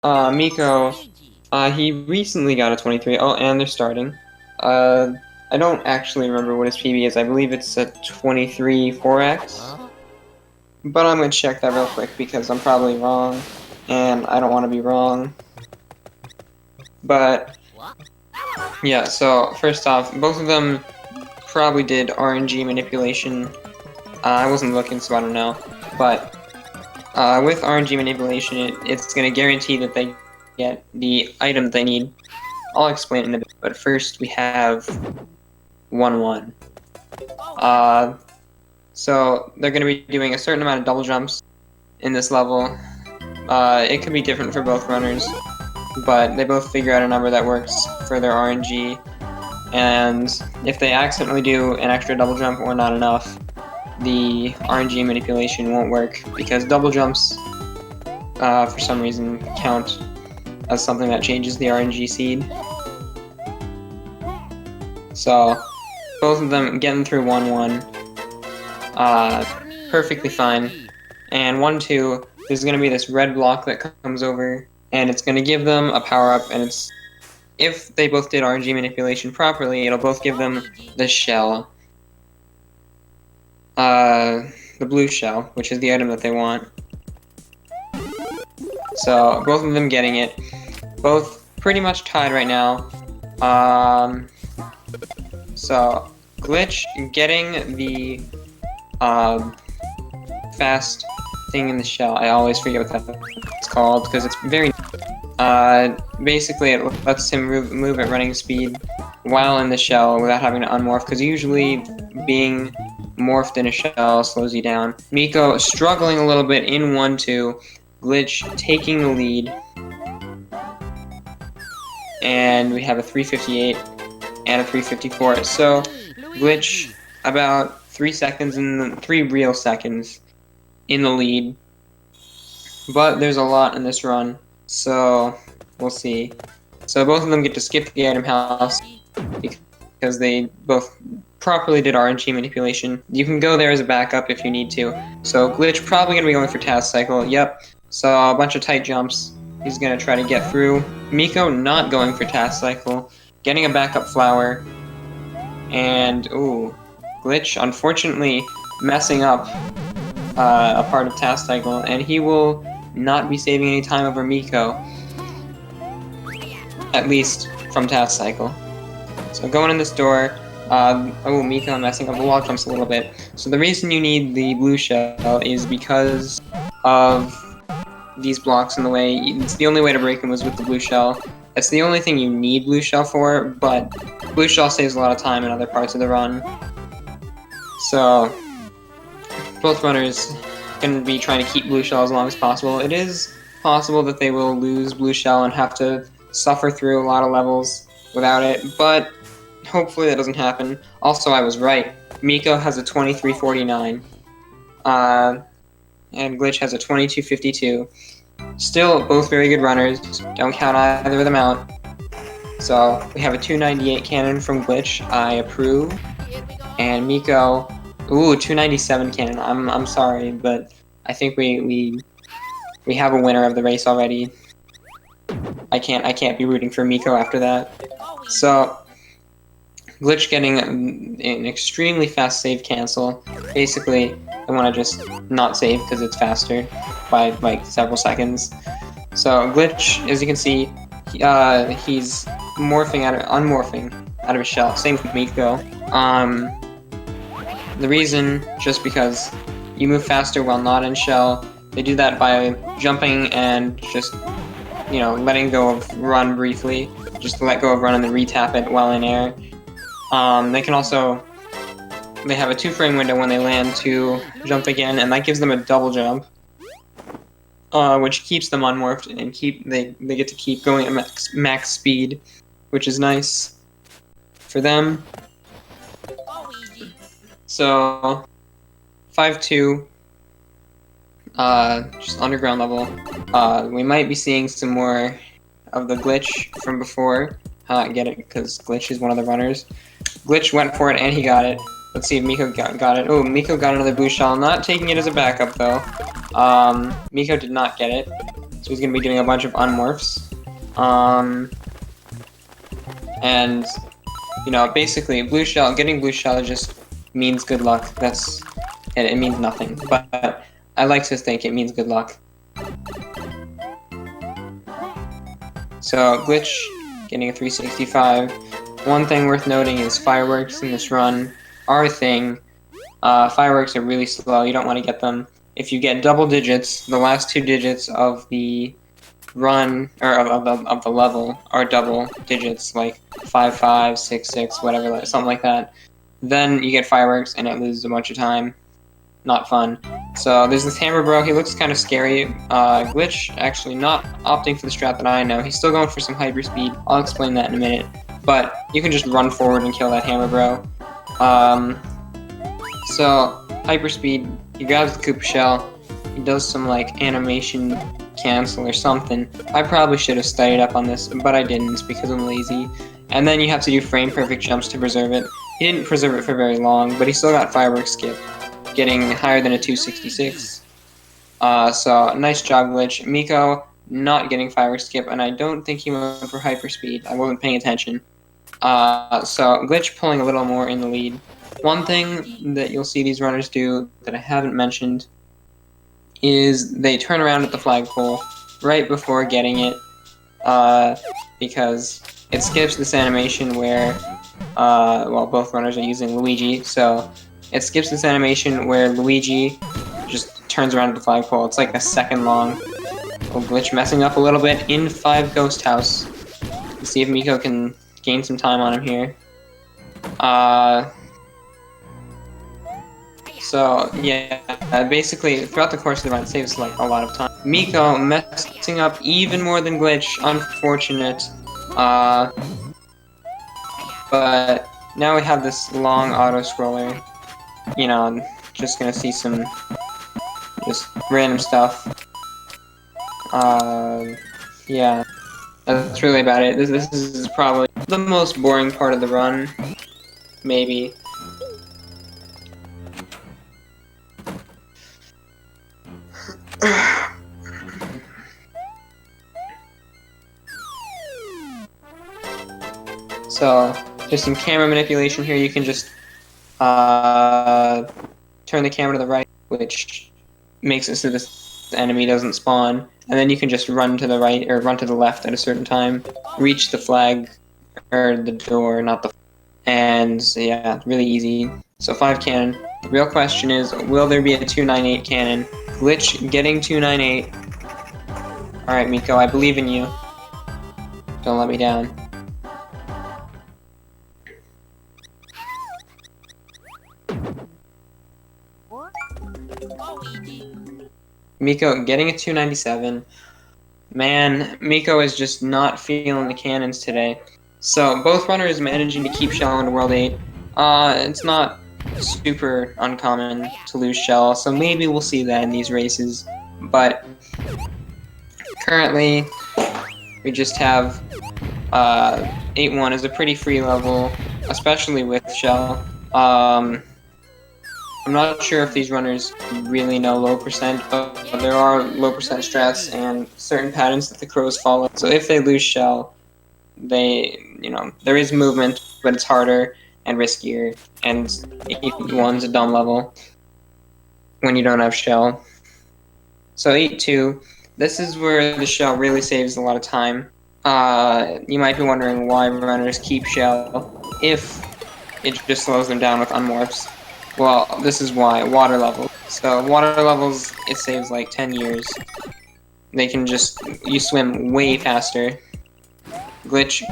mik0, he recently got a 23. Oh, and they're starting. I don't actually remember what his PB is. I believe it's a 23 4x. But I'm gonna check that real quick because I'm probably wrong, and I don't want to be wrong. But yeah, so first off, both of them probably did RNG manipulation. I wasn't looking, so I don't know. But with RNG manipulation, it's going to guarantee that they get the item that they need. I'll explain it in a bit, but first we have 1-1. So they're going to be doing a certain amount of double jumps in this level. It could be different for both runners, but they both figure out a number that works for their RNG. And if they accidentally do an extra double jump or not enough, the RNG manipulation won't work, because double jumps, for some reason, count as something that changes the RNG seed. So, both of them getting through 1-1, perfectly fine. And 1-2, there's going to be this red block that comes over, and it's going to give them a power-up, and it's, if they both did RNG manipulation properly, it'll both give them the shell. The blue shell, which is the item that they want. So, both of them getting it. Both pretty much tied right now. So, Glitch getting the, fast thing in the shell. I always forget what that's called, because it's very... basically it lets him move at running speed while in the shell without having to unmorph, because usually being morphed in a shell slows you down. mik0 struggling a little bit in 1-2, Glitch taking the lead, and we have a 358 and a 354. So Glitch about 3 seconds in the 3 real seconds in the lead, but there's a lot in this run, so we'll see. So both of them get to skip the item house because they both properly did RNG manipulation. You can go there as a backup if you need to. So Glitch probably going to be going for Task Cycle. Yep. So a bunch of tight jumps. He's going to try to get through. mik0 not going for Task Cycle. Getting a backup flower. And, ooh. Glitch, unfortunately, messing up a part of Task Cycle. And he will not be saving any time over mik0. At least from Task Cycle. So going in this door. Oh, mik0 messing up the wall jumps a little bit. So the reason you need the blue shell is because of these blocks in the way. It's the only way to break them was with the blue shell. It's the only thing you need blue shell for, but blue shell saves a lot of time in other parts of the run. So both runners can be trying to keep blue shell as long as possible. It is possible that they will lose blue shell and have to suffer through a lot of levels without it, but hopefully that doesn't happen. Also, I was right. mik0 has a 2349. And Glitch has a 2252. Still, both very good runners. Don't count either of them out. So, we have a 298 cannon from Glitch. I approve. And mik0... Ooh, 297 cannon. I'm sorry, but I think we have a winner of the race already. I can't be rooting for mik0 after that. So... Glitch getting an extremely fast save cancel. Basically, I want to just not save because it's faster by like several seconds. So Glitch, as you can see, he's unmorphing out of his shell. Same with mik0. The reason, just because you move faster while not in shell. They do that by jumping and just, letting go of run briefly. Just let go of run and then re-tap it while in air. They can also, they have a 2-frame window when they land to jump again, and that gives them a double jump, which keeps them unmorphed, and they get to keep going at max speed, which is nice for them. So, 5-2, just underground level. We might be seeing some more of the Glitch from before. Get it, because Glitch is one of the runners. Glitch went for it and he got it. Let's see if mik0 got it. Oh, mik0 got another blue shell. Not taking it as a backup though. mik0 did not get it. So he's going to be doing a bunch of unmorphs. And, you know, basically, getting blue shell just means good luck. It means nothing. But I like to think it means good luck. So, Glitch getting a 365. One thing worth noting is fireworks in this run are a thing. Fireworks are really slow, you don't want to get them. If you get double digits, the last 2 digits of the run, or of the level, are double digits, like 5, 6, 6, whatever, something like that, then you get fireworks and it loses a bunch of time. Not fun. So there's this hammer bro, he looks kind of scary. Glitch actually not opting for the strat that I know. He's still going for some hyper speed. I'll explain that in a minute. But you can just run forward and kill that hammer bro. So hyper speed, he grabs the Koopa shell, he does some like animation cancel or something. I probably should have studied up on this, but I didn't because I'm lazy. And then you have to do frame perfect jumps to preserve it. He didn't preserve it for very long, but he still got fireworks skip, getting higher than a 266. So nice job, Glitch. mik0 not getting fireworks skip, and I don't think he went for hyper speed. I wasn't paying attention. So Glitch pulling a little more in the lead. One thing that you'll see these runners do that I haven't mentioned is they turn around at the flagpole right before getting it, because it skips this animation where, well, both runners are using Luigi, so it skips this animation where Luigi just turns around at the flagpole. It's like a second long. Oh, Glitch messing up a little bit in 5 Ghost House. Let's see if mik0 can gain some time on him here. So, yeah, basically, throughout the course of the run, it saves, like, a lot of time. mik0 messing up even more than Glitch, unfortunate. But now we have this long auto-scroller. You know, I'm just gonna see some just random stuff. Yeah, that's really about it. This is probably the most boring part of the run, maybe. So, there's some camera manipulation here. You can just turn the camera to the right, which makes it so this enemy doesn't spawn, and then you can just run to the right or run to the left at a certain time, reach the flag or the door, not the, and yeah, really easy. So 5 cannon. The real question is, will there be a 298 cannon? Glitch getting 298. All right, mik0, I believe in you. Don't let me down. mik0 getting a 297. Man, mik0 is just not feeling the cannons today. So both runners managing to keep shell into World 8. It's not super uncommon to lose shell, so maybe we'll see that in these races. But currently, we just have 8-1 is a pretty free level, especially with shell. I'm not sure if these runners really know low percent, but there are low percent strats and certain patterns that the crows follow. So if they lose shell, there is movement, but it's harder and riskier, and 8-1's a dumb level when you don't have shell. So 8-2, this is where the shell really saves a lot of time. You might be wondering why runners keep shell if it just slows them down with unmorphs. Well, this is why. Water levels. So water levels, it saves like 10 years. They can you swim way faster. Glitch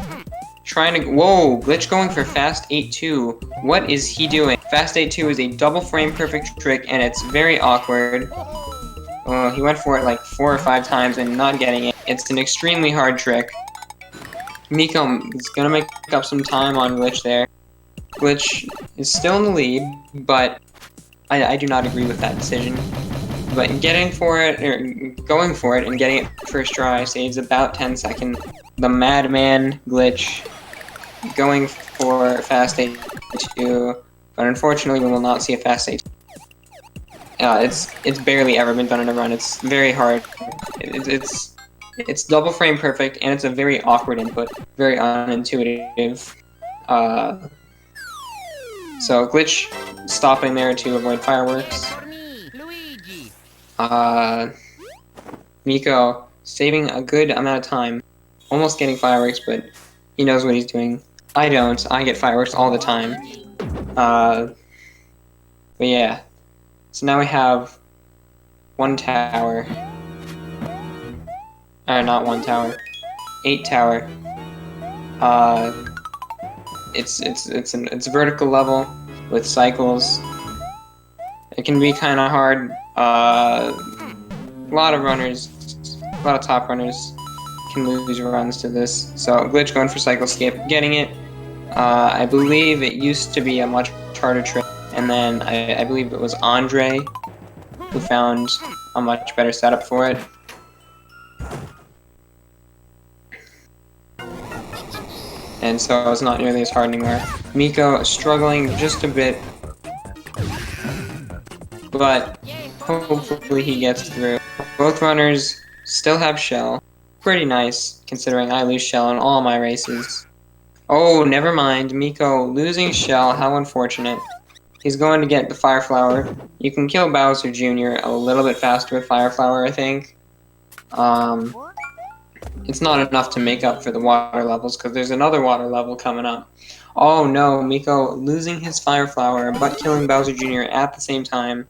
whoa, Glitch going for fast 8-2. What is he doing? Fast 8-2 is a double frame perfect trick, and it's very awkward. He went for it like 4 or 5 times and not getting it. It's an extremely hard trick. mik0 is gonna make up some time on Glitch there. Glitch is still in the lead, but I do not agree with that decision. But going for it and getting it first try saves about 10 seconds. The madman Glitch going for fast 8-2, but unfortunately we will not see a fast 8-2. It's barely ever been done in a run. It's very hard. It's It's double frame perfect, and it's a very awkward input, very unintuitive. So glitch stopping there to avoid fireworks. mik0 saving a good amount of time, almost getting fireworks, but he knows what he's doing. I don't. I get fireworks all the time. But yeah. So now we have one tower. Not one tower. 8 tower. It's a vertical level with cycles. It can be kind of hard. A lot of runners, a lot of top runners can lose runs to this. So glitch going for cycle skip, getting it. I believe it used to be a much harder trick, and then I believe it was Andre who found a much better setup for it. And so it's not nearly as hard anymore. mik0 struggling just a bit, but hopefully he gets through. Both runners still have shell. Pretty nice, considering I lose shell in all my races. Oh, never mind. mik0 losing shell, how unfortunate. He's going to get the Fire Flower. You can kill Bowser Jr. a little bit faster with Fire Flower, I think. It's not enough to make up for the water levels, because there's another water level coming up. Oh no, mik0 losing his Fire Flower, but killing Bowser Jr. at the same time.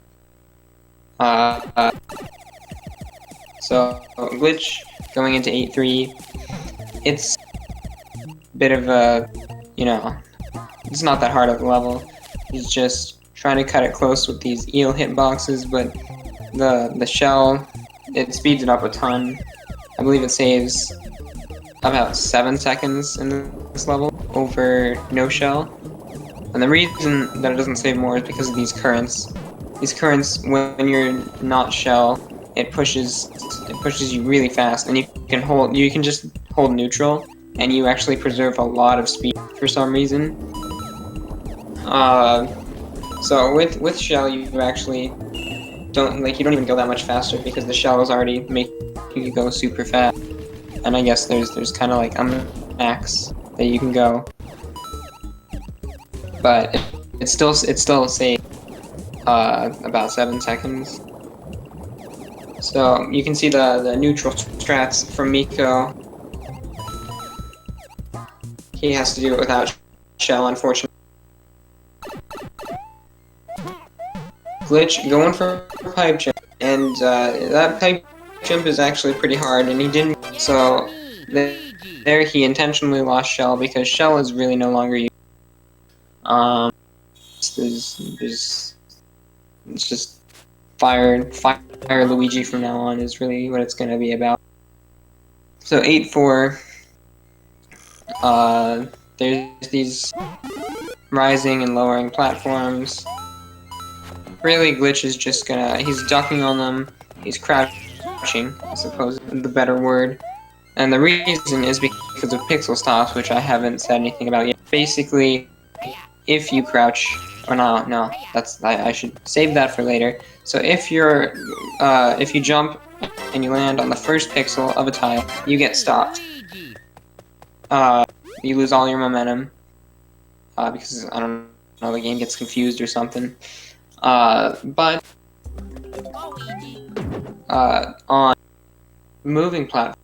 So, glitch going into 8-3. It's a bit of a, it's not that hard of a level. He's just trying to cut it close with these eel hitboxes, but the shell, it speeds it up a ton. I believe it saves about 7 seconds in this level over no shell. And the reason that it doesn't save more is because of these currents. These currents, when you're not shell, it pushes you really fast, and you can just hold neutral, and you actually preserve a lot of speed for some reason. So with shell, you actually don't even go that much faster because the shell is already making you go super fast. And I guess there's kind of like a max that you can go, but it's still safe about 7 seconds. So you can see the neutral strats from mik0. He has to do it without shell, unfortunately. Glitch going for a pipe jump, and that pipe jump is actually pretty hard, and he didn't. So there he intentionally lost shell because shell is really no longer used. It's just fire Luigi from now on is really what it's going to be about. So 8-4. There's these rising and lowering platforms. Really, glitch is just he's ducking on them, he's crouching, I suppose is the better word. And the reason is because of pixel stops, which I haven't said anything about yet. Basically, if you crouch, or no, I should save that for later. So if you jump and you land on the first pixel of a tile, you get stopped. You lose all your momentum, because, I don't know, the game gets confused or something. But on moving platform,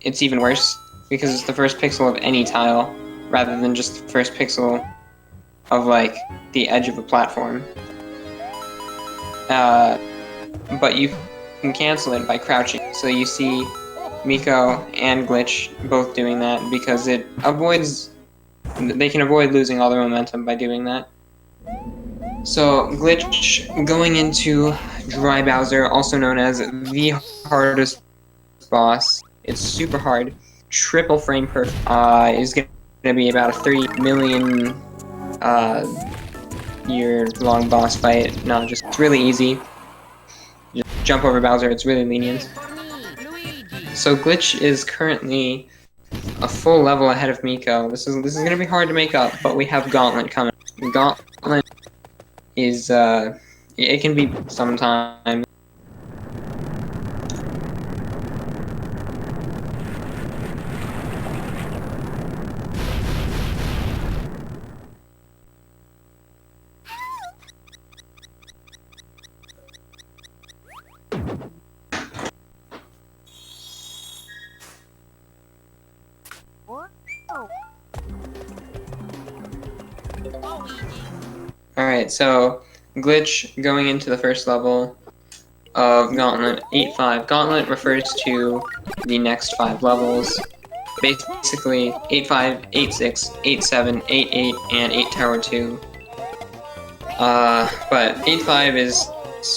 it's even worse because it's the first pixel of any tile rather than just the first pixel of the edge of a platform. But you can cancel it by crouching. So you see mik0 and glitch both doing that because they can avoid losing all their momentum by doing that. So glitch going into Dry Bowser, also known as the hardest boss. It's super hard. Triple frame perfect. Is going to be about a 30 million year long boss fight. No, it's really easy. Just jump over Bowser. It's really lenient. So glitch is currently a full level ahead of mik0. This is going to be hard to make up, but we have Gauntlet coming. Gauntlet is it can be sometimes Alright, so glitch going into the first level of Gauntlet 8-5. Gauntlet refers to the next 5 levels. Basically, 8-5, 8-6, 8-7, 8-8, and 8 Tower 2. But 8-5 is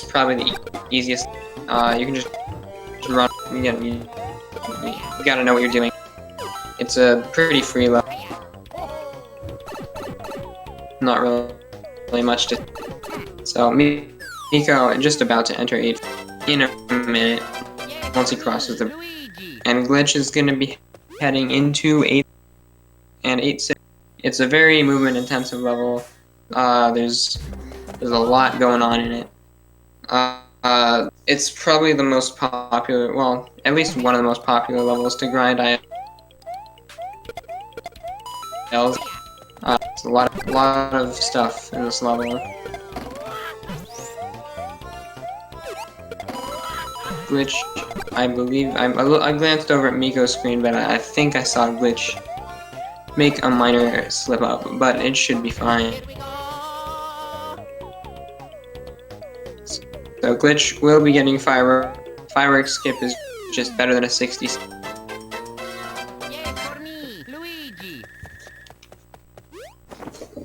probably the easiest. You can just run. You gotta know what you're doing. It's a pretty free level. Not really much to. So mik0 just about to enter 8 in a minute once he crosses the. And glitch is gonna be heading into 8 and 8-6. It's a very movement intensive level. There's a lot going on in it. It's probably the most popular, well, at least one of the most popular levels to grind. It's a lot of stuff in this level. Glitch, I believe, I glanced over at mik0's screen, but I think I saw Glitch make a minor slip up, but it should be fine. So Glitch will be getting firework skip is just better than a 60.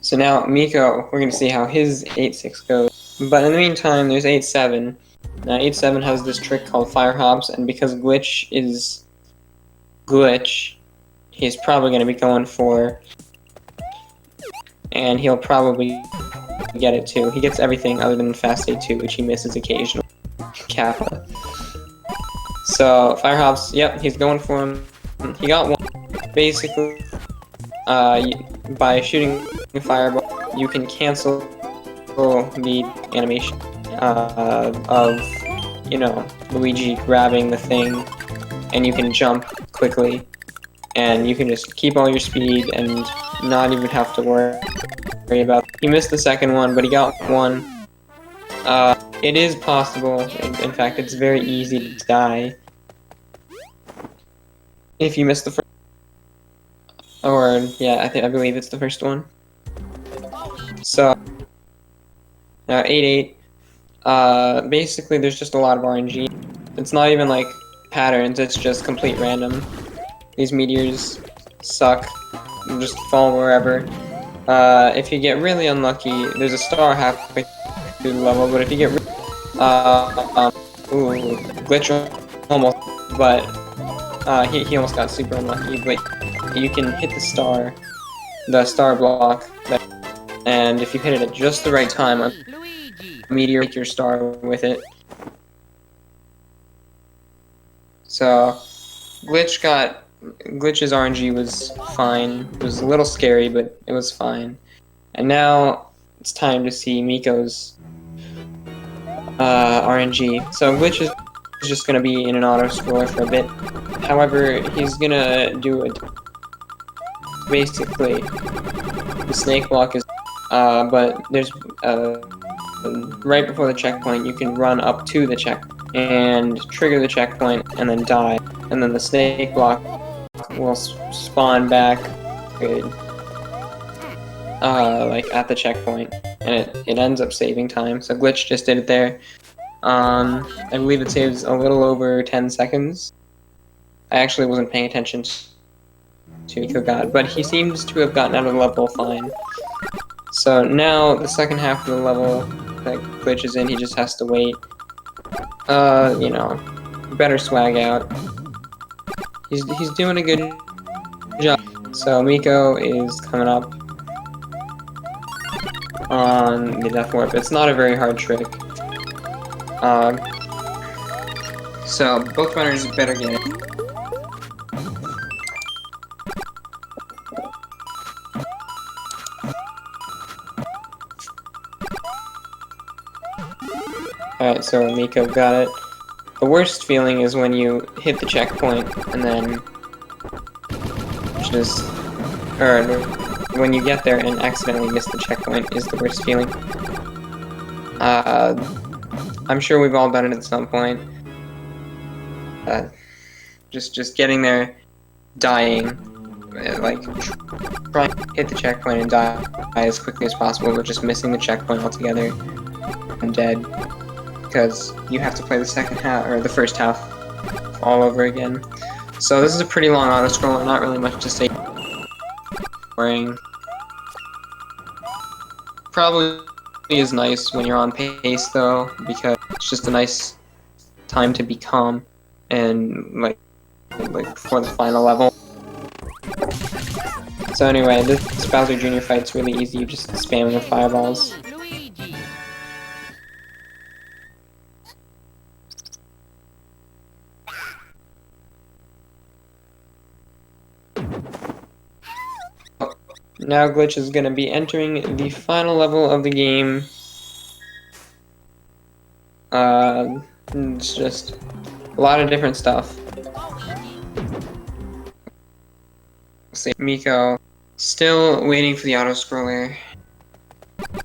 So now mik0, we're gonna see how his 8-6 goes. But in the meantime, there's 8-7. Now 8-7 has this trick called fire hops, and because Glitch is Glitch, he's probably gonna be going for, and he'll probably get it too. He gets everything other than Fast A2, which he misses occasionally. Kappa. So fire hops, yep, he's going for him. He got one. Basically, by shooting a fireball, you can cancel the animation of, you know, Luigi grabbing the thing, and you can jump quickly, and you can just keep all your speed and not even have to worry about. He missed the second one, but he got one. It is possible. In fact, it's very easy to die if you miss the first. Or yeah, I believe it's the first one. So now 8-8. Basically, there's just a lot of RNG. It's not even like patterns. It's just complete random. These meteors suck. You just fall wherever. If you get really unlucky, there's a star halfway through the level, but if you get glitch almost, but he almost got super unlucky, but you can hit the star block, and if you hit it at just the right time, a meteor take your star with it. So Glitch's RNG was fine. It was a little scary, but it was fine. And now it's time to see mik0's RNG. So Glitch is just gonna be in an auto-scroller for a bit. However, he's gonna do it. Basically, the snake block is, but there's, right before the checkpoint, you can run up to the check and trigger the checkpoint and then die. And then the snake block will spawn back, like at the checkpoint, and it ends up saving time. So Glitch just did it there. I believe it saves a little over 10 seconds. I actually wasn't paying attention to mik0, but he seems to have gotten out of the level fine. So now the second half of the level that Glitch is in, he just has to wait. You know, better swag out. He's doing a good job. So mik0 is coming up on the death warp. It's not a very hard trick. So both runners better get it. Alright, so mik0 got it. The worst feeling is when you hit the checkpoint and then or when you get there and accidentally miss the checkpoint is the worst feeling. I'm sure we've all done it at some point. Just getting there, dying, like try and hit the checkpoint and die as quickly as possible, but just missing the checkpoint altogether and dead, because you have to play the second half or the first half all over again. So this is a pretty long auto scroller, not really much to say. Boring. Probably is nice when you're on pace though, because it's just a nice time to be calm and like before the final level. So anyway, this Bowser Jr. fight's really easy. You just spam the fireballs. Now Glitch is going to be entering the final level of the game. It's just a lot of different stuff. See, mik0 still waiting for the auto-scroller.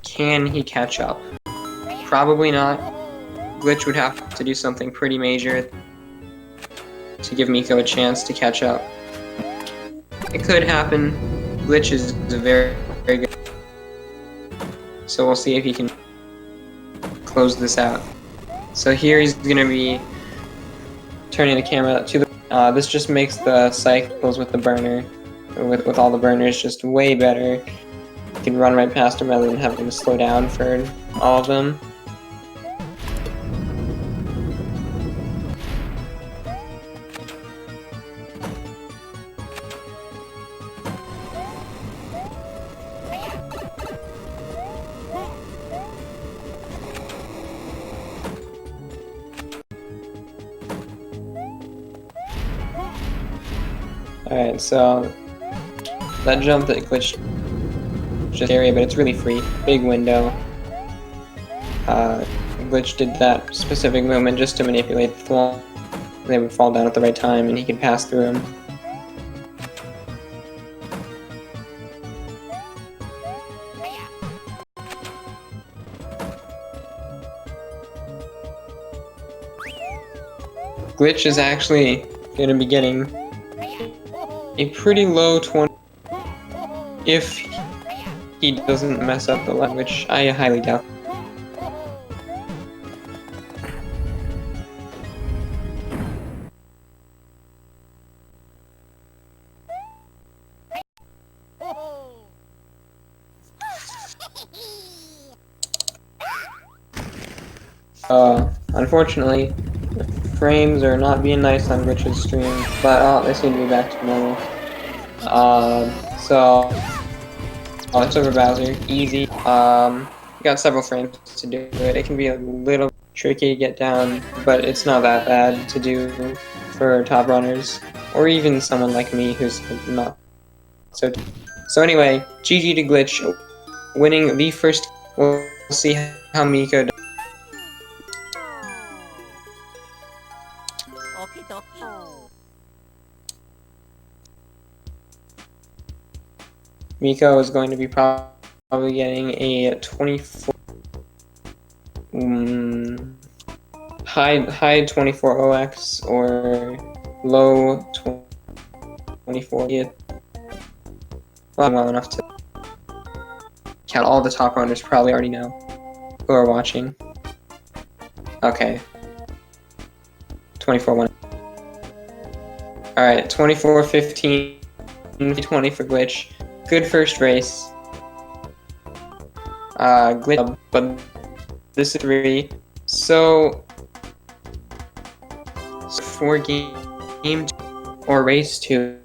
Can he catch up? Probably not. Glitch would have to do something pretty major to give mik0 a chance to catch up. It could happen. Glitch is very, very good. So we'll see if he can close this out. So here he's going to be turning the camera to the... this just makes the cycles with the burner, with all the burners, just way better. You can run right past them rather than having to slow down for all of them. Alright, so that jump that glitched just area, but it's really free. Big window. Glitch did that specific movement just to manipulate the wall. They would fall down at the right time and he could pass through them. Glitch is actually going to be getting a pretty low 20 if he doesn't mess up the line, which I highly doubt. Unfortunately, frames are not being nice on Glitch's stream, but they seem to be back to normal. It's over Bowser, easy. You got several frames to do it. It can be a little tricky to get down, but it's not that bad to do for top runners, or even someone like me who's not so. So anyway, GG to Glitch, winning the first. We'll see how mik0 does. mik0 is going to be probably getting a 24 high 24 OX or low 24. Well enough to count. All the top runners probably already know who are watching. Okay, 24-1. Alright, 24-15, 20 for Glitch. Good first race. Glitch, but this is 3. So for game 2 or race 2.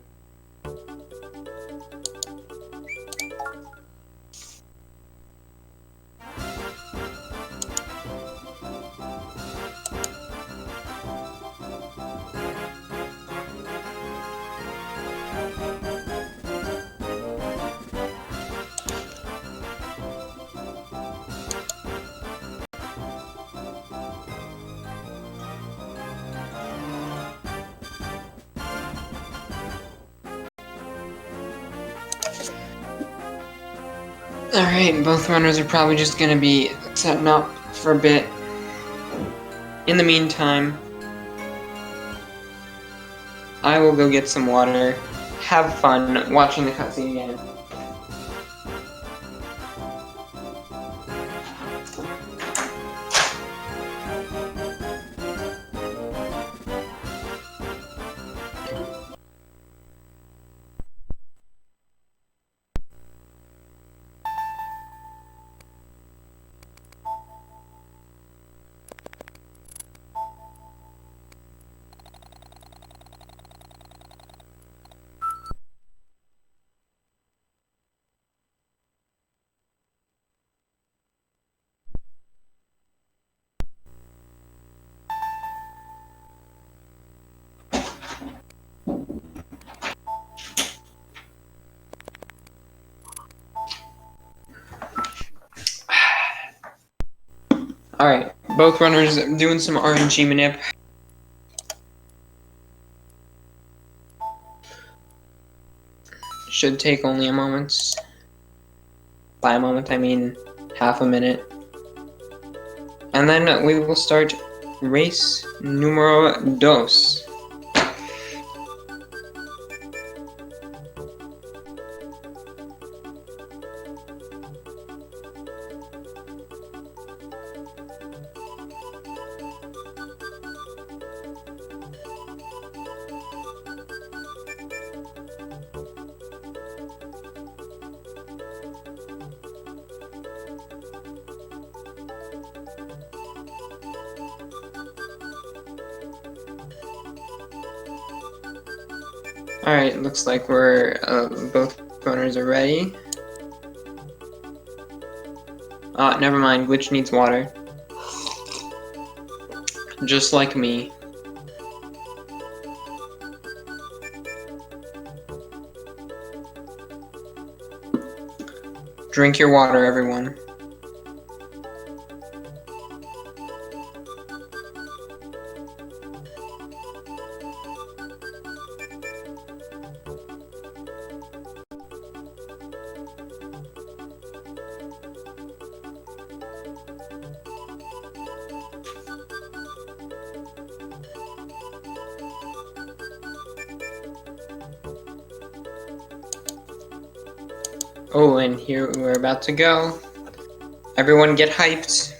Alright, both runners are probably just gonna be setting up for a bit. In the meantime, I will go get some water have fun watching the cutscene again. Alright, both runners doing some RNG manip. Should take only a moment. By a moment, I mean half a minute. And then we will start race numero dos. Alright, looks like we're both runners are ready. Never mind, Glitch needs water. Just like me. Drink your water, everyone. Oh, and here we're about to go. Everyone get hyped.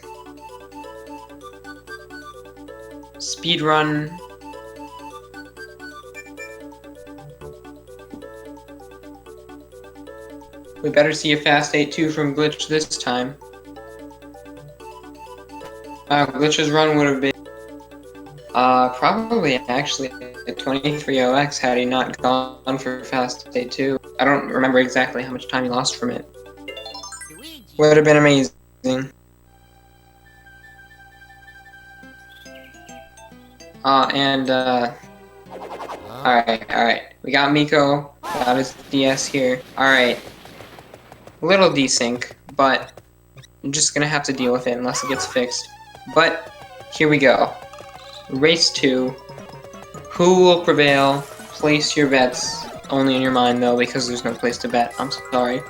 Speedrun. We better see a fast 8-2 from Glitch this time. Glitch's run would have been probably actually a 23:0x had he not gone for fast 8-2. I don't remember exactly how much time he lost from it. Would have been amazing. Alright. We got mik0, got his DS here. Alright. A little desync, but I'm just gonna have to deal with it unless it gets fixed. But, here we go. Race 2. Who will prevail? Place your bets. Only in your mind, though, because there's no place to bet. I'm sorry.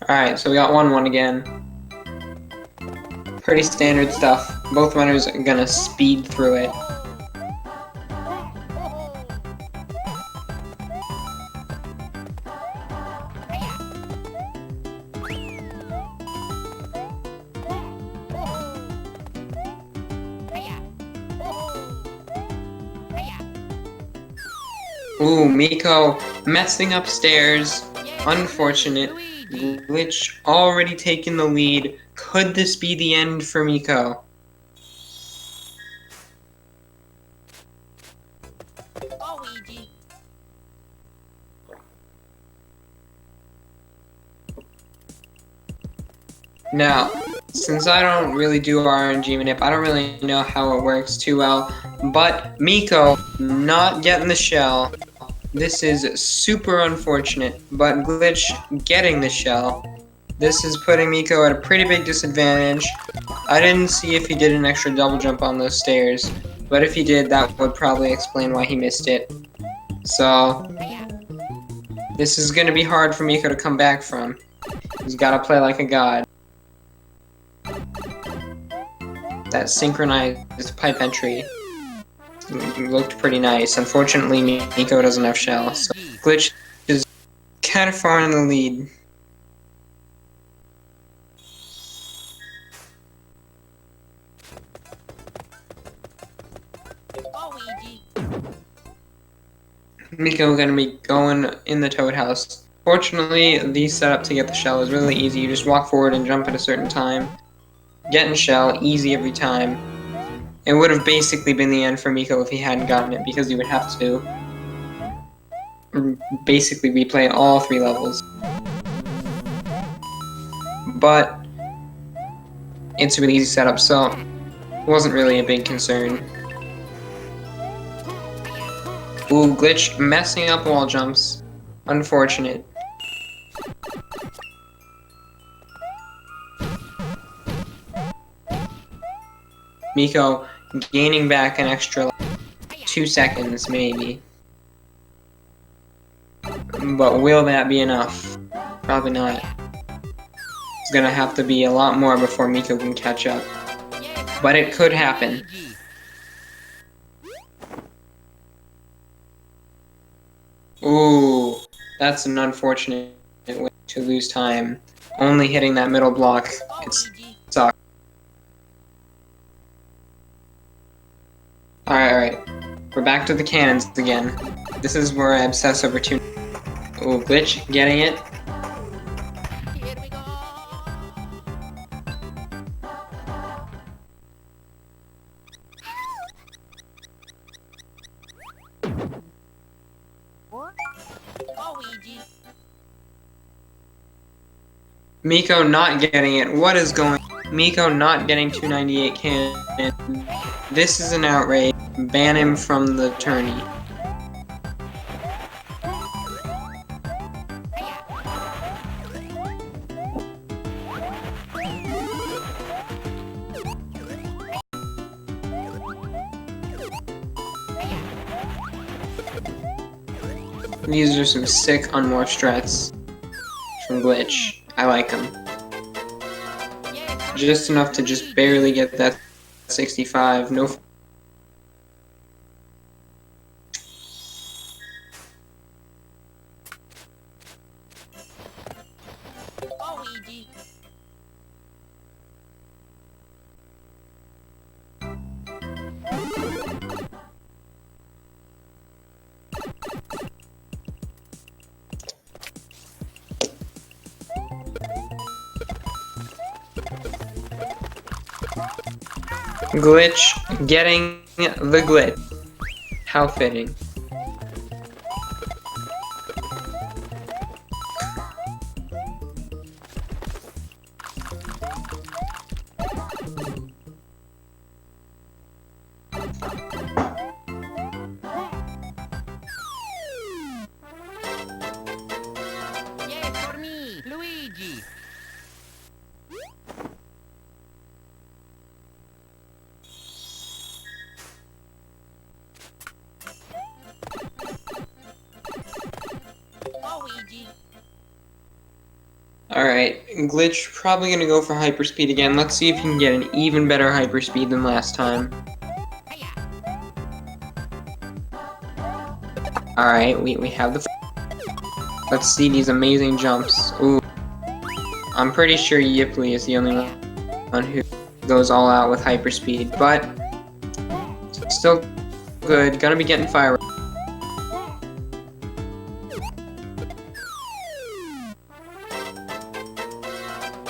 Alright, so we got 1-1 again. Pretty standard stuff. Both runners are gonna speed through it. Ooh, mik0 messing up stairs. Unfortunate. Glitch already taking the lead. Could this be the end for mik0? Now, since I don't really do RNG manip, I don't really know how it works too well, but mik0 not getting the shell. This is super unfortunate, but Glitch getting the shell. This is putting mik0 at a pretty big disadvantage. I didn't see if he did an extra double jump on those stairs, but if he did, that would probably explain why he missed it. So, this is going to be hard for mik0 to come back from. He's gotta play like a god. That synchronized pipe entry looked pretty nice. Unfortunately, mik0 doesn't have shell, so Glitch is kind of far in the lead. mik0 gonna be going in the Toad House. Fortunately, the setup to get the shell is really easy. You just walk forward and jump at a certain time. Get in shell, easy every time. It would have basically been the end for mik0 if he hadn't gotten it, because he would have to basically replay all 3 levels. But it's a really easy setup, so it wasn't really a big concern. Ooh, Glitch messing up wall jumps. Unfortunate. mik0 gaining back an extra 2 seconds, maybe. But will that be enough? Probably not. It's gonna have to be a lot more before mik0 can catch up. But it could happen. Ooh, that's an unfortunate way to lose time. Only hitting that middle block, it sucks. Alright. We're back to the cannons again. This is where I obsess over 2. Ooh, Glitch getting it. Here we go. mik0 not getting it. What is going on? mik0 not getting 298 cannon. This is an outrage. Ban him from the tourney. These are some sick unmorph strats from Glitch. I like them. Just enough to just barely get that 65. No. Glitch getting the glitch. How fitting. Yes, for me, Luigi. Alright, Glitch probably gonna go for hyperspeed again. Let's see if he can get an even better hyperspeed than last time. Alright, we have the... Let's see these amazing jumps. Ooh. I'm pretty sure Yipley is the only one who goes all out with hyperspeed, but still good. Gonna be getting fire.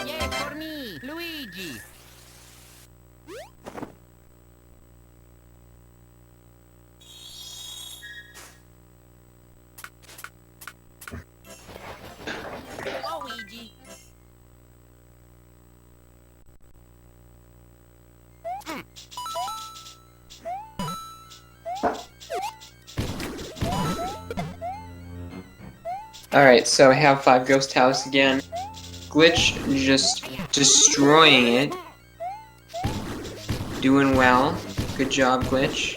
Yes, for me, Luigi. Luigi. Alright, so I have 5 Ghost House again. Glitch just destroying it. Doing well. Good job, Glitch.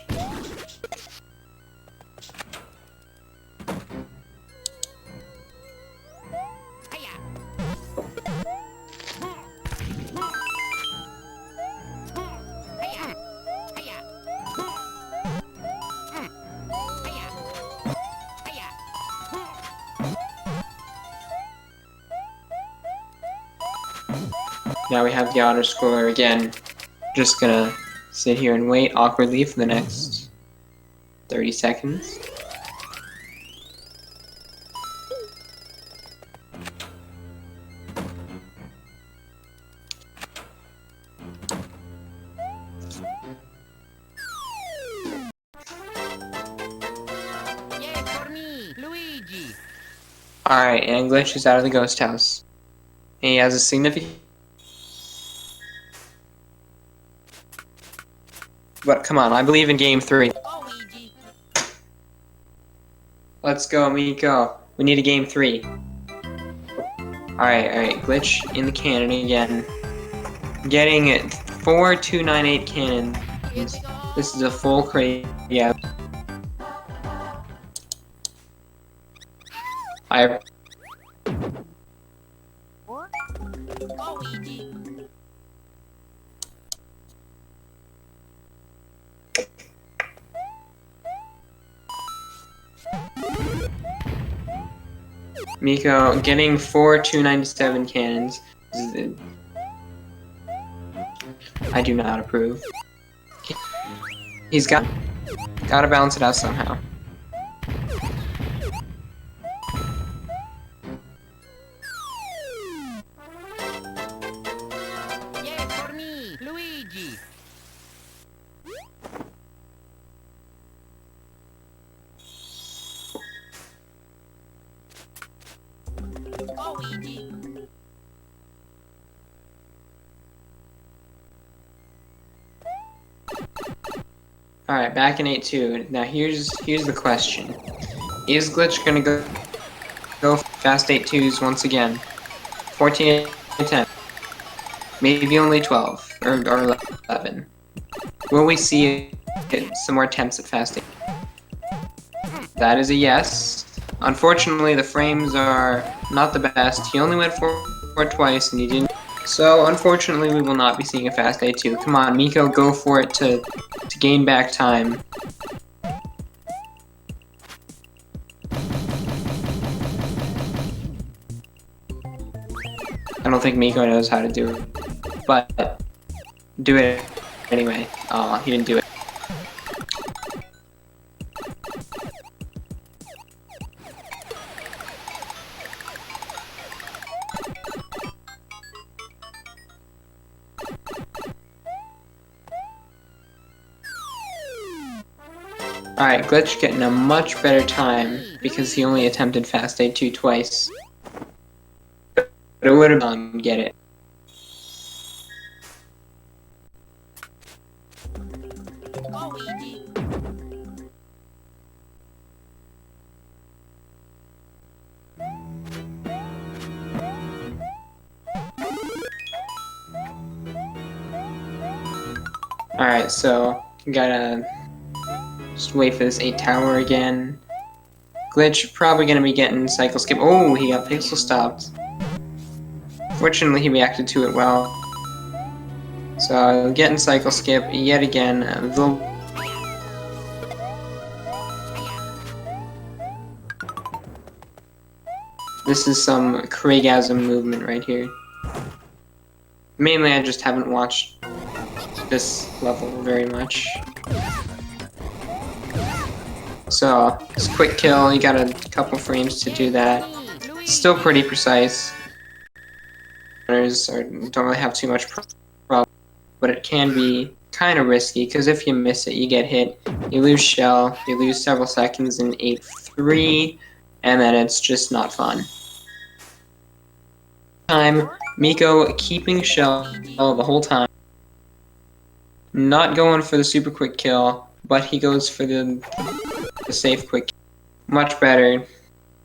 Now we have the auto scroller again. Just gonna sit here and wait awkwardly for the next 30 seconds. Yay for me, Luigi! Alright, and Glitch is out of the ghost house. And he has a significant... But come on, I believe in game 3. Luigi! Let's go, Miko. We need a game 3. Alright, Glitch in the cannon again. Getting it 4298 cannons. Here we go! This is a full crate, yeah. Luigi! Miko getting 4297 cannons. I do not approve. He's gotta balance it out somehow. Yay for me, Luigi! Luigi! Alright, back in 8-2. Now here's the question. Is Glitch gonna go fast 8-2s once again? 14 and 10. Maybe only 12 or 11. Will we see some more attempts at fast 8? That is a yes. Unfortunately, the frames are not the best. He only went for twice and he didn't. So, unfortunately, we will not be seeing a fast 8-2. Come on, Miko, go for it to gain back time. I don't think Miko knows how to do it, but do it anyway. Aw, he didn't do it. Alright, Glitch getting a much better time because he only attempted fast 8-2 twice. But it would have done get it. Luigi! Alright, so gotta just wait for this 8 tower again. Glitch probably gonna be getting cycle skip. Oh, he got pixel stopped. Fortunately, he reacted to it well. So getting cycle skip yet again. This is some Craigasm movement right here. Mainly, I just haven't watched this level very much. So, this quick kill, you got a couple frames to do that. Still pretty precise. Runners don't really have too much problem, but it can be kind of risky, because if you miss it, you get hit, you lose shell, you lose several seconds in 8-3, and then it's just not fun. Miko keeping shell the whole time. Not going for the super quick kill, but he goes for the safe quick kill. Much better.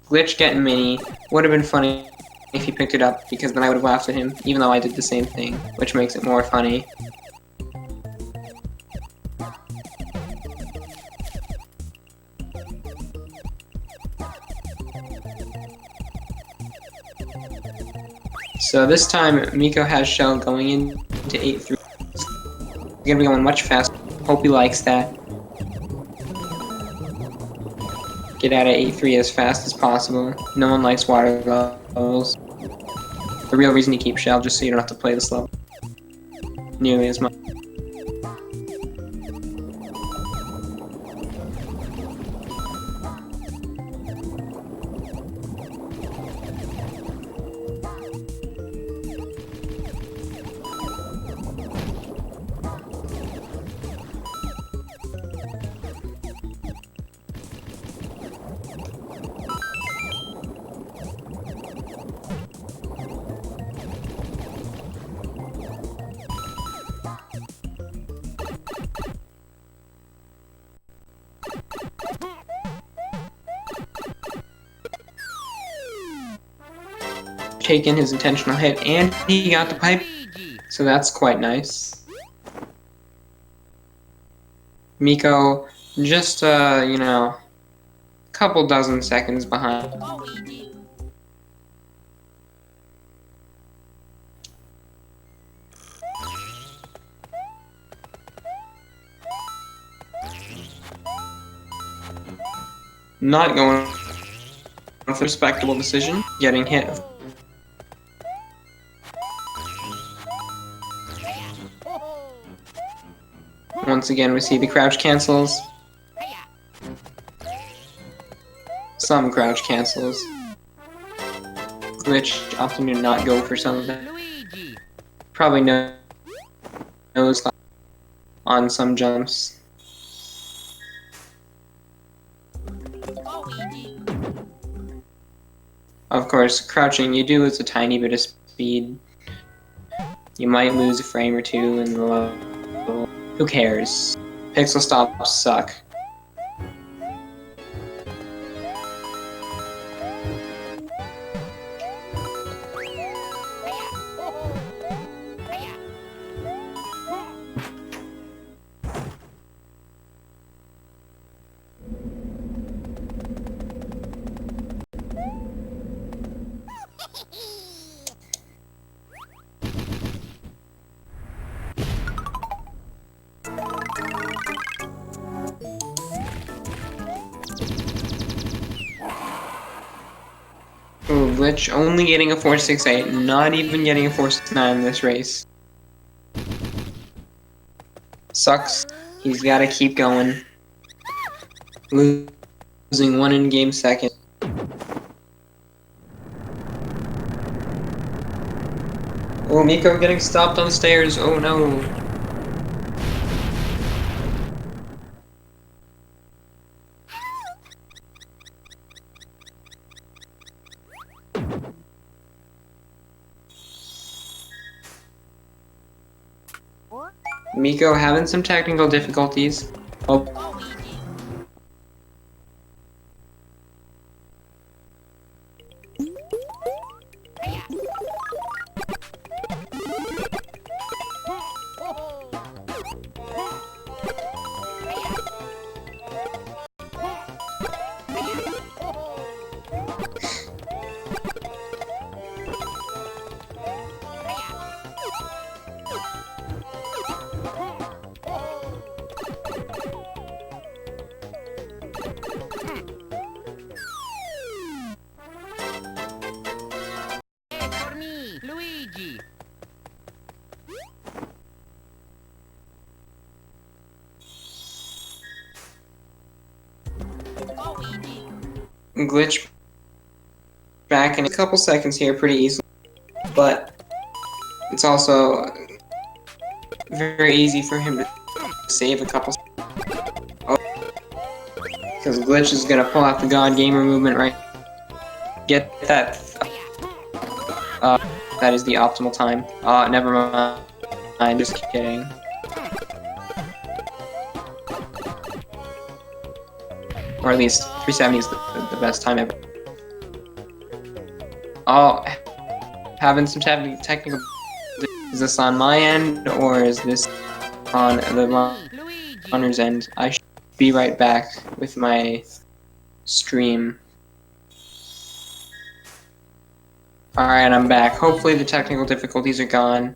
Glitch getting mini. Would have been funny if he picked it up, because then I would have laughed at him, even though I did the same thing, which makes it more funny. So this time, Miko has shell going into 8-3. He's gonna be going much faster. Hope he likes that. Get out of 8-3 as fast as possible. No one likes water levels. The real reason you keep shell, just so you don't have to play this level. nearly as much. Taken his intentional hit, and he got the pipe, Luigi. so that's quite nice. Miko, just you know, couple dozen seconds behind. Luigi. Not going for a respectable decision, getting hit. Once again, we see the crouch cancels. Some crouch cancels. Glitch often do not go for some of them. Luigi. Probably knows on some jumps. Luigi. Of course, crouching you do lose a tiny bit of speed. You might lose a frame or two in the level. Who cares? Pixel stops suck. Ooh, Glitch only getting a 468, not even getting a 469 in this race. Sucks. He's gotta keep going. Losing one in-game second. Oh, Miko getting stopped on the stairs. Oh no. Miko having some technical difficulties. Oh, Luigi. For me, Luigi. Luigi. Glitch back in a couple seconds here pretty easily. But it's also very easy for him to save a couple. Oh, because Glitch is gonna pull out the God Gamer movement right. Get that. That is the optimal time. Never mind. Just kidding. Or at least 370 is the best time ever. Oh, having some technical. Is this on my end or is this on the runner's end? I should be right back with my stream. Alright, I'm back. Hopefully the technical difficulties are gone.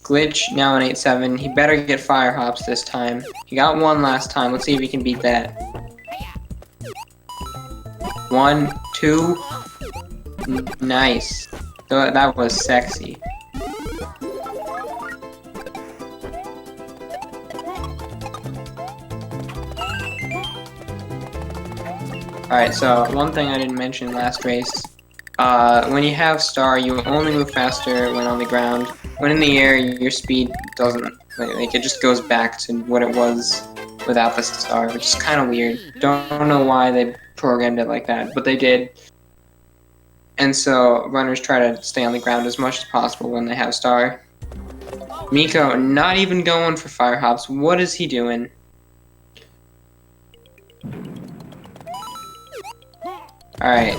Glitch, now an 8-7. He better get fire hops this time. He got one last time. Let's see if he can beat that. 1, 2. Nice. That was sexy. Alright, so one thing I didn't mention last race. When you have star, you only move faster when on the ground. When in the air, your speed doesn't, like, it just goes back to what it was without the star, which is kind of weird. Don't know why they programmed it like that, but they did. And so runners try to stay on the ground as much as possible when they have star. mik0 not even going for fire hops. What is he doing? Alright,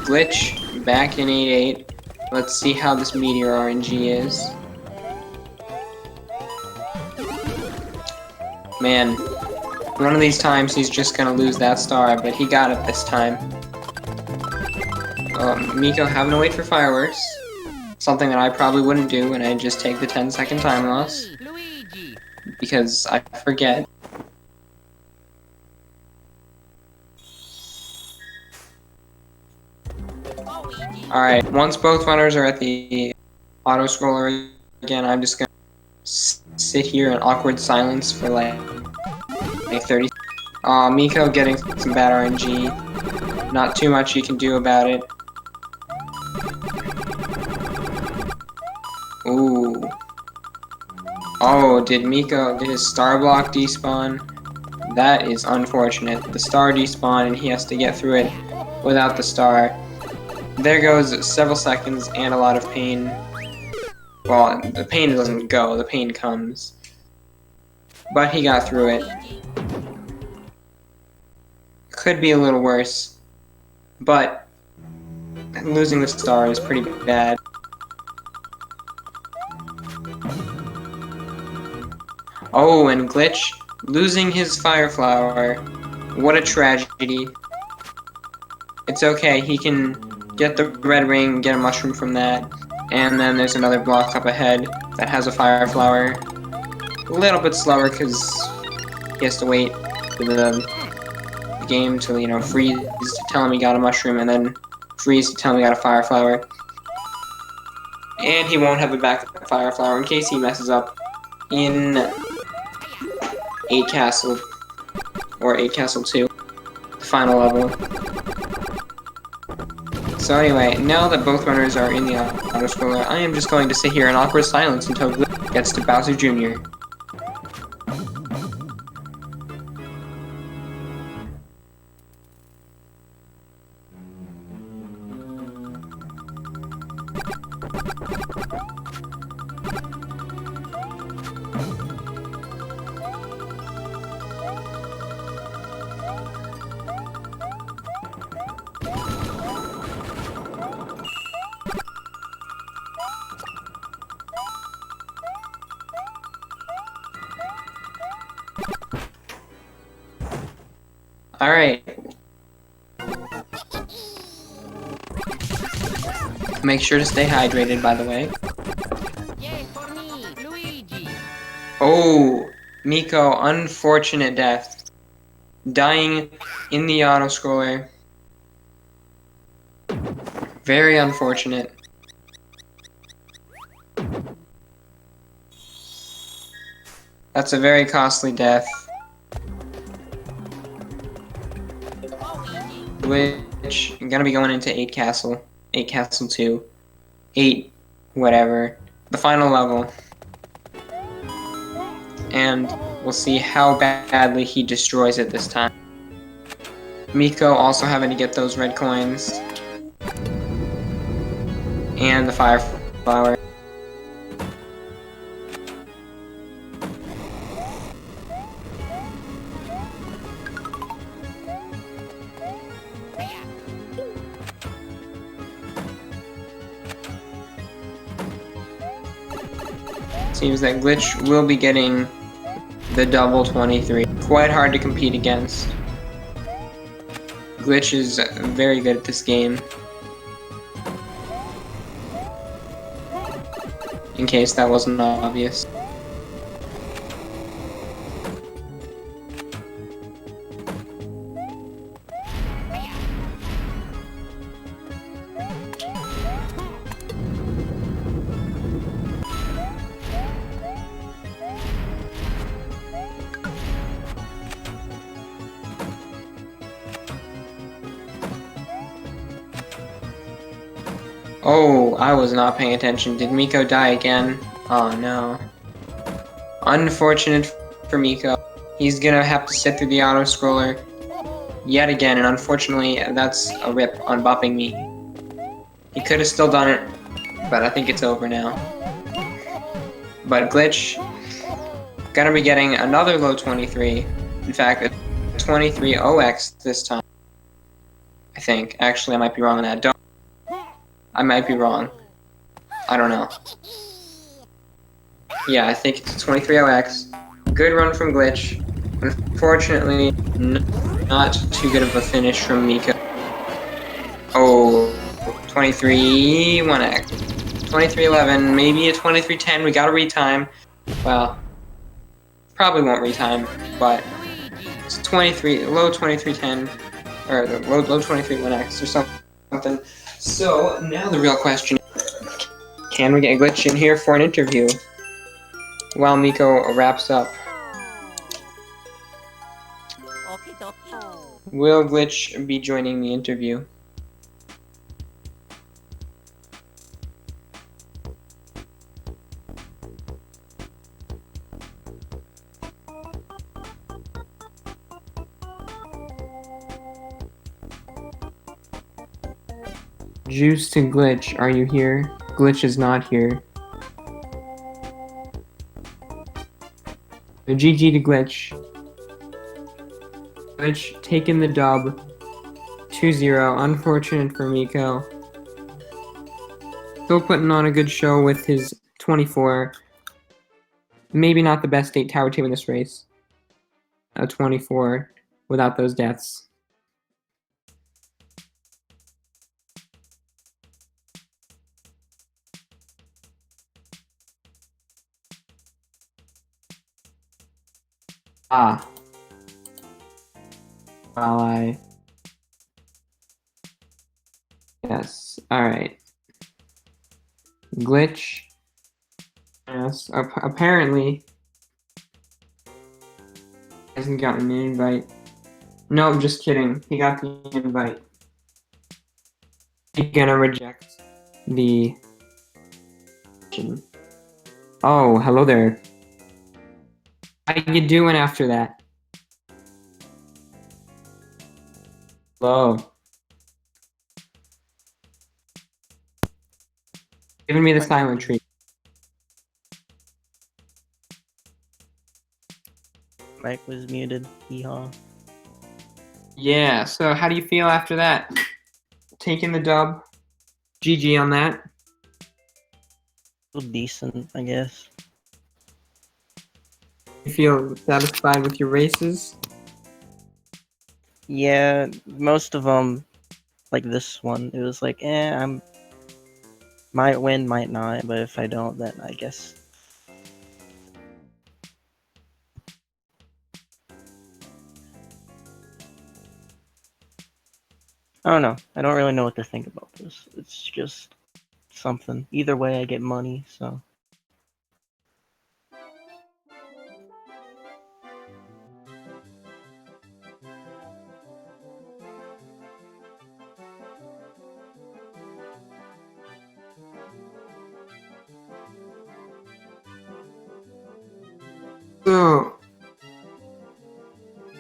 glitch back in 8-8. Let's see how this meteor RNG is. Man, one of these times he's just gonna lose that star, but he got it this time. mik0 having to wait for fireworks. Something that I probably wouldn't do, and I'd just take the 10-second time loss. Luigi. Because I forget. Alright, once both runners are at the auto scroller again, I'm just gonna sit here in awkward silence for like 30. mik0 getting some bad RNG. Not too much you can do about it. Ooh. Oh, did his star block despawn? That is unfortunate. The star despawned and he has to get through it without the star. There goes several seconds and a lot of pain. Well, the pain doesn't go, the pain comes. But he got through it. Could be a little worse. But losing the star is pretty bad. Oh, and Glitch losing his fire flower. What a tragedy. It's okay, he can get the red ring, get a mushroom from that, and then there's another block up ahead that has a fire flower. A little bit slower because he has to wait for the game to, you know, freeze to tell him he got a mushroom, and then freeze to tell him he got a fire flower. And he won't have a backup fire flower in case he messes up in 8 Castle, or 8 Castle 2, the final level. So anyway, now that both runners are in the auto-scroller, I am just going to sit here in awkward silence until Glitch gets to Bowser Jr. Alright. Make sure to stay hydrated, by the way. Yay for me, Luigi. Oh, mik0, unfortunate death. Dying in the auto-scroller. Very unfortunate. That's a very costly death. Which I'm gonna be going into 8 Castle. 8 Castle 2. 8 whatever. The final level. And we'll see how badly he destroys it this time. mik0 also having to get those red coins. And the fire flower. Seems that Glitch will be getting the double 23. Quite hard to compete against. Glitch is very good at this game. In case that wasn't obvious. Oh, I was not paying attention. Did Miko die again? Oh no. Unfortunate for Miko. He's gonna have to sit through the auto scroller yet again, and unfortunately, that's a rip on bopping me. He could have still done it, but I think it's over now. But Glitch, gonna be getting another low 23. In fact, a 23 OX this time. I think. Actually, I might be wrong on that. I might be wrong. I don't know. Yeah, I think it's 23 OX. Good run from Glitch. Unfortunately, not too good of a finish from Miko. Oh, 23 1x. 2311, maybe a 2310. We gotta retime. Well, probably won't retime, but it's 23, low 2310, or the low 23 1x or something. So now the real question: can we get Glitch in here for an interview while Miko wraps up? Will Glitch be joining the interview? Juice to Glitch, are you here? Glitch is not here. So GG to Glitch. Glitch taking the dub. 2-0. Unfortunate for Miko. Still putting on a good show with his 24. Maybe not the best 8 tower team in this race. A 24 without those deaths. Ah. Well, yes. Alright. Glitch. Yes. Apparently hasn't gotten an invite. No, I'm just kidding. He got the invite. He's gonna reject the... Oh, hello there. How you doing after that? Hello. Giving me the silent treat. Mic was muted. Yeehaw. Yeah, so how do you feel after that? Taking the dub. GG on that. Feel decent, I guess. You feel satisfied with your races? Yeah, most of them, like this one, it was like, I'm might win, might not, but if I don't, then I guess. I don't know. I don't really know what to think about this. It's just something. Either way, I get money, so. So,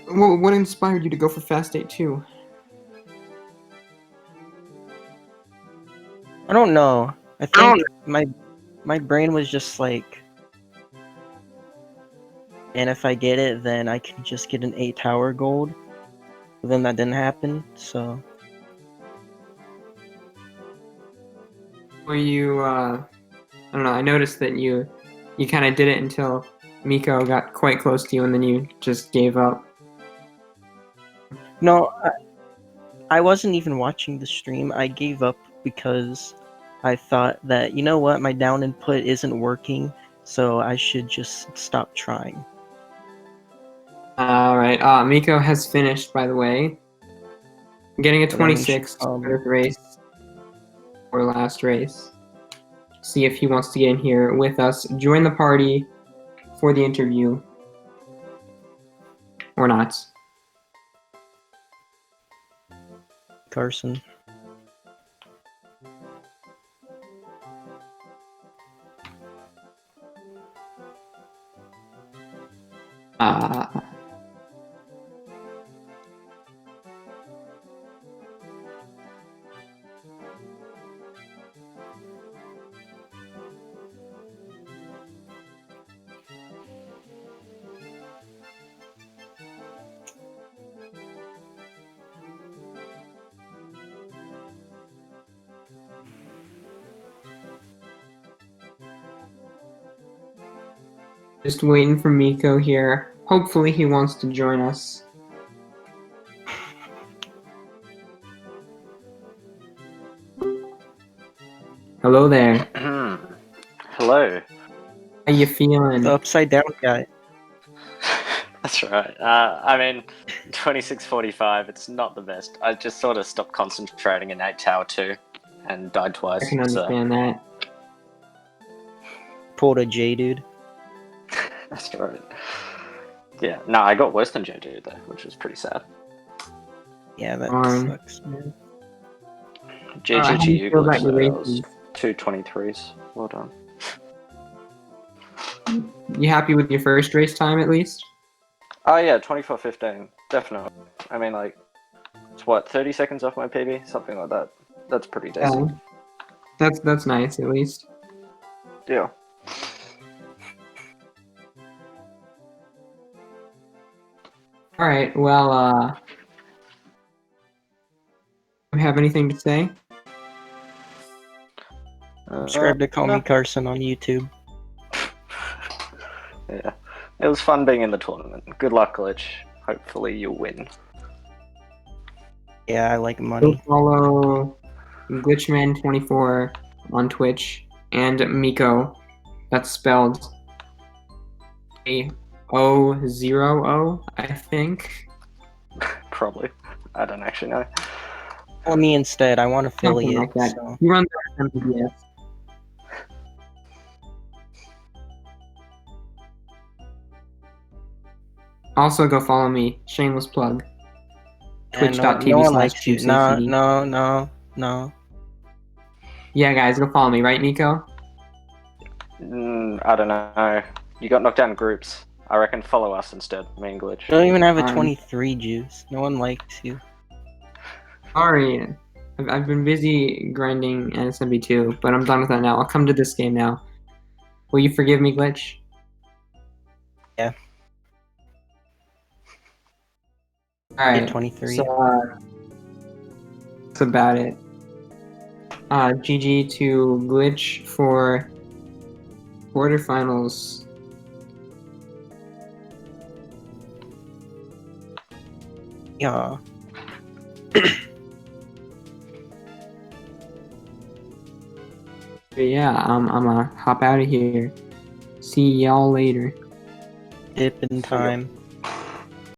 what inspired you to go for Fast 8 2? I don't know. I think my brain was just like, and if I get it, then I can just get an 8 tower gold. But then that didn't happen, so. Were you, I don't know, I noticed that you kind of did it until Miko got quite close to you and then you just gave up. No, I wasn't even watching the stream. I gave up because I thought that, you know what, my down input isn't working, so I should just stop trying. Alright, Miko has finished, by the way. Getting a So then we should, 26 for the race, or last race. See if he wants to get in here with us. Join the party for the interview. Or not. Carson. Just waiting for mik0 here. Hopefully he wants to join us. Hello there. Hello. How you feeling? The upside down guy. That's right. I mean, 26:45. It's not the best. I just sort of stopped concentrating in 8 Tower 2 and died twice. I can understand that. Pulled a J dude. That's right. Yeah. No, I got worse than JJ though, which was pretty sad. Yeah, that Darn. sucks, man. how GG do to you you, feel Glitch. about your That was races? 2:23s. Well done. You happy with your first race time at least? Oh yeah, 24:15. Definitely. I mean, like, it's what, 30 seconds off my PB, something like that. That's pretty decent. That's nice at least. Yeah. All right. Well, do you have anything to say? Subscribe to Call no. Me Carson on YouTube. Yeah. It was fun being in the tournament. Good luck, Glitch. Hopefully you'll win. Yeah, I like Go money. follow Glitchman24 on Twitch and mik0. That's spelled A-O-0-O, I think. Probably. I don't actually know. Follow me instead. I want Something affiliate. like that. So. You run the MPBS. Also, go follow me. Shameless plug. Yeah, no one Twitch.tv/2 likes you. No, safety. no. Yeah, guys, go follow me, right, mik0? I don't know. You got knocked down in groups. I reckon follow us instead, me and Glitch. You don't even have a Alright. 23 juice. No one likes you. Sorry, I've been busy grinding NSMB2, but I'm done with that now. I'll come to this game now. Will you forgive me, Glitch? Yeah. Alright, 23. so that's about it. GG to Glitch for quarterfinals. Yeah. But yeah, I'm gonna hop out of here. See y'all later. Dip in time.